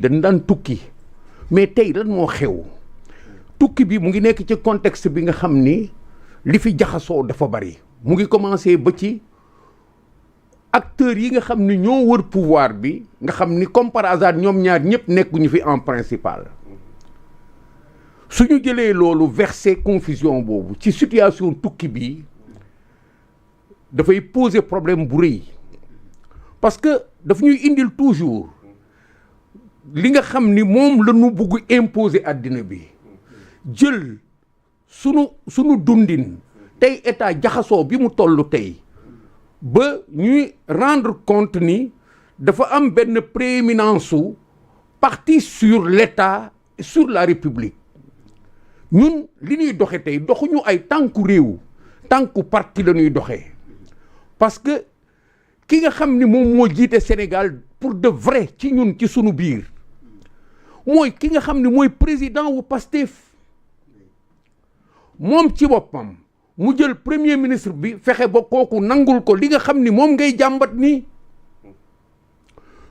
dañ daan tukki mais tey lan moo xew tukki bi mu ngi nekk ci contexte bi nga xam ni li fi jaxasoo dafa bari mu ngi commencé ba ci acteurs yi nga xam ni ñoo wër pouvoir bi nga xam ni comme par hasard ñoom ñaar ñëpp nekkuñu fi en principal suñu jëlee loolu verser confusion boobu ci situation tukki bi dafay poser problème bu rëy parce que daf ñuy indil toujours li nga xam ni moom la ñu bugg imposer àddina bi jël sunu dundin tey état jaxasoo bi mu toll tey ba ñuy rendre compte ni dafa am benn prééminence su parti sur l'état sur la république ñun li ñuy doxe tey doxuñu ay tànku réew tànku parti la ñuy doxee parce que ki nga xam ni moom moo jiite Sénégal pour de vrai ci ñun ci sunu biir mooy ki nga xam ni mooy président wu Pastef moom ci boppam mu jël premier ministre bi fexe ba kooku nangul ko li nga xam ni moom ngay jàmbat nii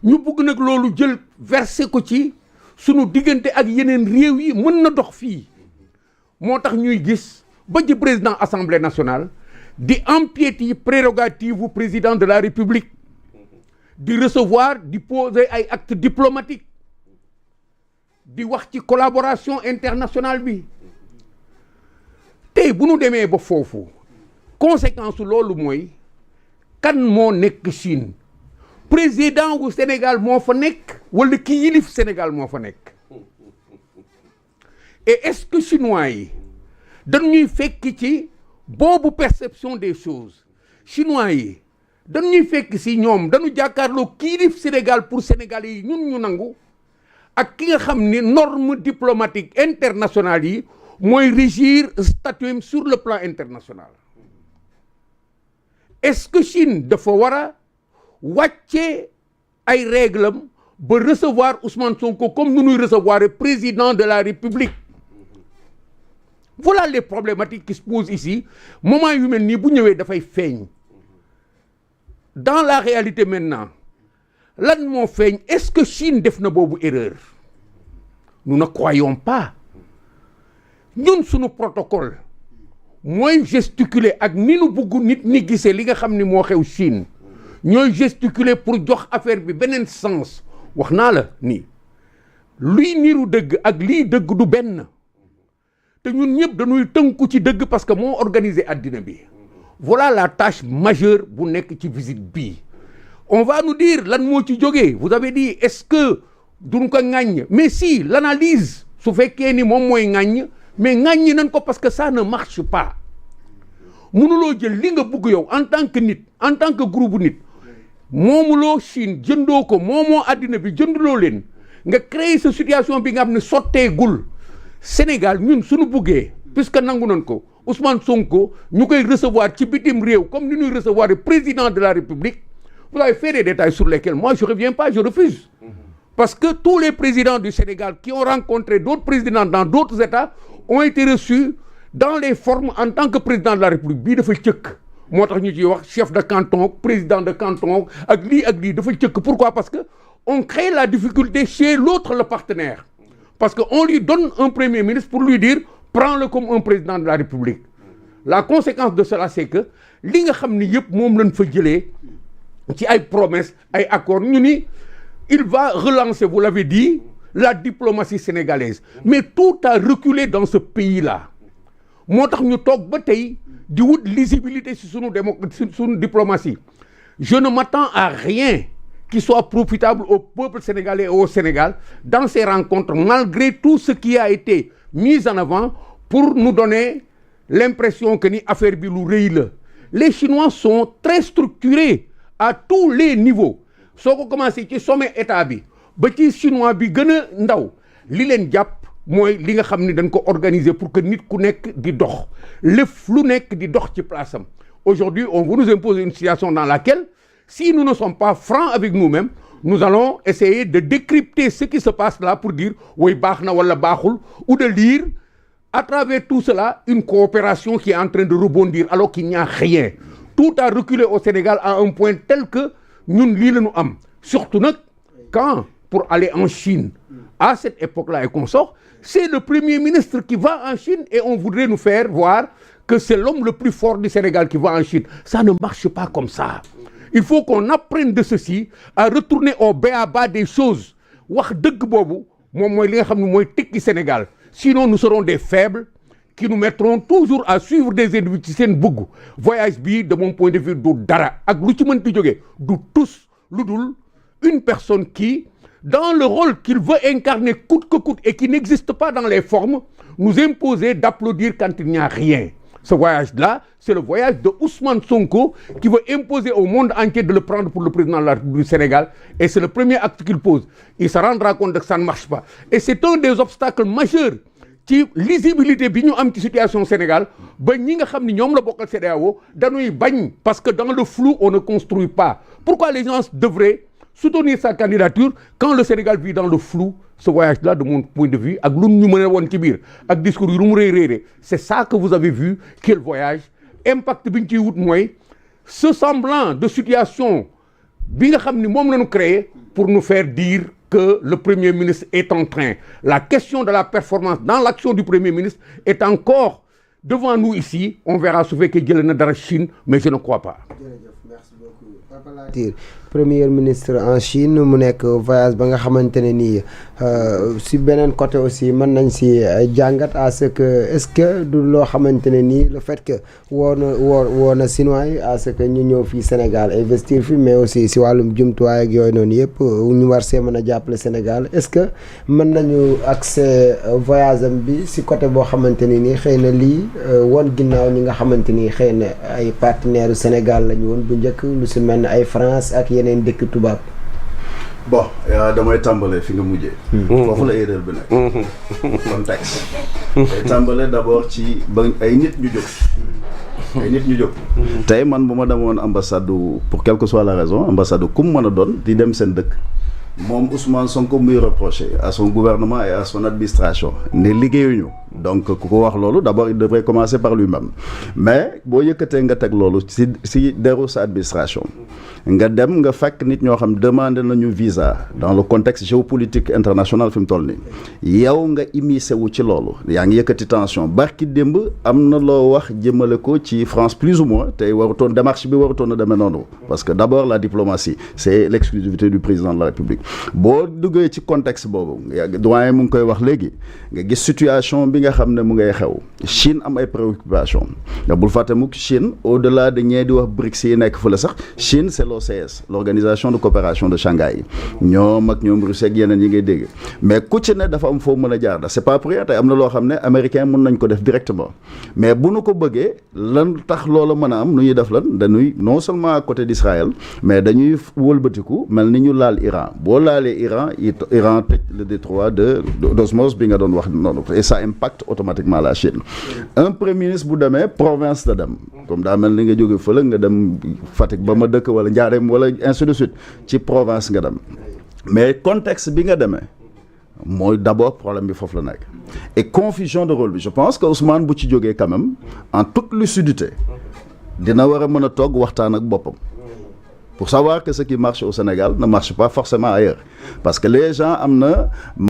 ñu bugg nag loolu jël versé ko ci sunu diggante ak yeneen réew yi mën na dox fii moo tax ñuy gis ba ci président assemblée nationale di empiéter prérogative bu président de la république di recevoir di poser ay actes diplomatiques di wax ci collaboration internationale bi tey bu nu demee ba foofu conséquence loolu mooy kan moo nekk Chine président wu Sénégal moo fa nekk wala ki yilif Sénégal moo fa nekk et est-ce que chinois yi dañuy fekk ci boobu perception des choses chinois yi dañuy fekk si ñoom dañu jàkkaarloo ki yilif Sénégal pour Sénégalais yi ñun ñu nangu ak ki nga xam ni norme diplomatique internationale yi mooy régir statut sur le plan international est-ce que Chine dafa war a wàcce ay règles ba recevoir Ousmane Sonko comme nu ñuy recevoir président de la République voilà les problématiques qui se posent ici moment yu mel nii bu ñëwee dafay feeñ dans la réalité maintenant lan moo feeñ est-ce que Chine def na boobu erreur nous ne croyons pas ñun suñu protocole mooy gesticuler ak ni nu bugg nit ñi gisee li nga xam ni moo xew Chine ñooy gesticuler pour jox affaire bi beneen sens wax naa la ni luy niru dëgg ak liy dëgg du benn te ñun ñëpp dañuy tënku ci dëgg parce que moo organisé àddina bi voilà la tâche majeure bu nekk ci visite bii on va nous dire lan moo ci jógee vous avez dit est-ce que duñ ko ŋàññ mais si l'analyse su fekkee ni moom mooy ŋàññ mais ŋàññi nañ ko parce que ça ne marche pas mënuloo jël li nga bugg yow en tant que nit en tant que groupe nit moomuloo Chine jëndoo ko moomoo àddina bi jënduloo leen nga créer sa situation bi nga xam ne sotteegul Sénégal ñun suñu buggee puisque nangu nañ ko Ousmane Sonko ñu koy recevoir ci bitim réew comme ni ñuy recevoir le président de la République vous avez fait des détails sur lesquels moi je reviens pas je refuse parce que tous les présidents du Sénégal qui ont rencontré d'autres présidents dans d'autres États ont été reçus dans les formes en tant que président de la République bii dafa cëkk moo tax ñu ciy wax chef de canton président de canton ak lii dafa cëkk pourquoi parce que on crée la difficulté chez l'autre le partenaire parce que on lui donne un premier ministre pour lui dire prends-le comme un président de la République la conséquence de cela c'est que li nga xam ni yëpp moom lañ fa jëlee ci ay promesses ay accords ñu ni il va relancer vous l'avez dit la diplomatie sénégalaise mais tout a reculé dans ce pays-là moo tax ñu toog ba tey di wut lisibilité ci sunu diplomatie je ne m'attends à rien qui soit profitable au peuple sénégalais et au Sénégal dans ces rencontres malgré tout ce qui a été mis en avant pour nous donner l'impression que ni affaire bi lu rëy la les Chinois sont très structurés à tous les niveaux soo ko commencé ci sommet état bi ba ci chinois bi gën a ndaw li leen jàpp mooy li nga xam ni dañ ko organiser pour que nit ku nekk di dox lépp lu nekk di dox ci place am aujourd'hui on veut nous imposer une situation dans laquelle si nous ne sommes pas francs avec nous-mêmes nous allons essayer de décrypter ce qui se passe là pour dire woy baax na wala baaxul ou de lire à travers tout cela une coopération qui est en train de rebondir alors qu'il n'y a rien tout a reculé au Sénégal à un point tel que ñun lii la ñu am surtout nag quand pour aller en Chine à cette époque-là et consort, c'est le Premier ministre qui va en Chine et on voudrait nous faire voir que c'est l'homme le plus fort du Sénégal qui va en Chine. Ça ne marche pas comme ça. Il faut qu'on apprenne de ceci à retourner au b.a.-ba des choses. Wax dëgg boobu moom mooy li nga xam ne mooy tekki Sénégal. Sinon nous serons des faibles qui nous mettront toujours à suivre des individus ci seen bëgg. Voyage bi de mon point de vue du dara ak lu ci mënti jógee du tous lu dul une personne qui dans le rôle qu'il veut incarner coûte que coûte et qui n'existe pas dans les formes nous imposer d'applaudir quand il n'y a rien. Ce voyage-là, c'est le voyage de Ousmane Sonko qui veut imposer au monde entier de le prendre pour le président de la République du Sénégal. Et c'est le premier acte qu'il pose. Il se rendra compte que ça ne marche pas. Et c'est un des obstacles majeurs ci lisibilité bi ñu am ci situation Sénégal ba ñi nga xam ni ñoom la bokkal CEDEAO dañuy bañ parce que dans le flou on ne construit pas. Pourquoi les gens devraient soutenir sa candidature quand le Sénégal vit dans le flou? Ce voyage-là, de mon point de vue, ak lu ñu mën a woon ci biir ak discours yu lu mu réeréeré, c'est ça que vous avez vu qui est le voyage. Impact bi ñu ciy wut mooy ce semblant de situation bi nga xam ni moom la ñu créé pour nous faire dire que le Premier ministre est en train. La question de la performance dans l'action du Premier ministre est encore devant nous ici. On verra su fekkee jëlee na dara Chine, mais je ne crois pas. Merci beaucoup. Papa Latir, Premier ministre en Chine mu nekk voyage ba nga xamante ne nii si beneen côté aussi mën nañ si jàngat à ce que est-ce que du loo xamante ne nii le fait que woo na Chinois yi à ce que ñu ñëw fii Sénégal investir fi mais aussi si wàllum jumtuwaay ak yooyu noonu yëpp ñu war see mën a jàppale Sénégal est-ce que mën nañu accès voyage am bi si côté boo xamante ne nii xëy na lii woon ginnaaw ñi nga xamante ni xëy na ay partenaires Sénégal lañu woon bu njëkk lu si mel ne ay France ak yeneen dëkk tubaab. Bon damay tàmbale fi nga mujjee. foofu la erreur bi nekk. contexte. day tàmbale d'abord ci ba ay nit ñu jóg. tey man bu ma demoon ambassade pour quelle que soit la raison ambassade ku mu mën a doon di dem seen dëkk. moom Ousmane Sonko muy reproché à son gouvernement et à son administration ne liggéeyuñu donc ku ko wax loolu d'abord il devrait commencer par lui-même mais boo yëkkatee nga teg loolu si deru sa administration nga dem nga fekk nit ñoo xam demandé nañu visa dans le contexte géopolitique international fi mu toll nii yow nga immiscé wu ci loolu yaa ngi yëkkati tension barki démb am na loo wax jëmale ko ci France plus ou moins tey warutoon démarche bi warutoon a demee noonu parce que d'abord la diplomatie c'est l'exclusivité du président de la République boo duggee ci contexte boobu doyen mu ngi koy wax léegi nga gis situation bi nga xam ne mu ngay xew Chine am ay préoccupations nga bul fàtte mukk Chine au-delà de ñee di wax BRICS yi nekk fële sax Chine c'est l'OCS l'organisation de coopération de Shanghai ñoom ak ñoom Russie ak yeneen yi ngay dégg mais ku ci ne dafa am foo mën a jaar c'est pas pour rien tey am na loo xam ne américain mën nañ ko def directement mais bu nu ko bëggee lan tax loola mën a am nu ñuy def lan dañuy non seulement à côté d'Israël mais dañuy wëlbatiku mel ni ñu laal Iran boo laalee Iran tëj le détroit d'osmose bi nga doon wax noonu et ça impacte automatiquement la Chine un premier ministre bu demee province la dem comme daa mel ni nga jóge fële nga dem Fatick ba ma dëkk wala Njaareem wala ainsi de suite ci province nga dem mais contexte bi nga demee mooy d'abord problème bi foofu la nekk et confusion de rôle bi je pense que Ousmane bu ci jógee quand même en toute lucidité dina war a mën a toog waxtaan ak boppam pour savoir que ce qui marche au Sénégal ne marche pas forcément ailleurs parce que les gens am na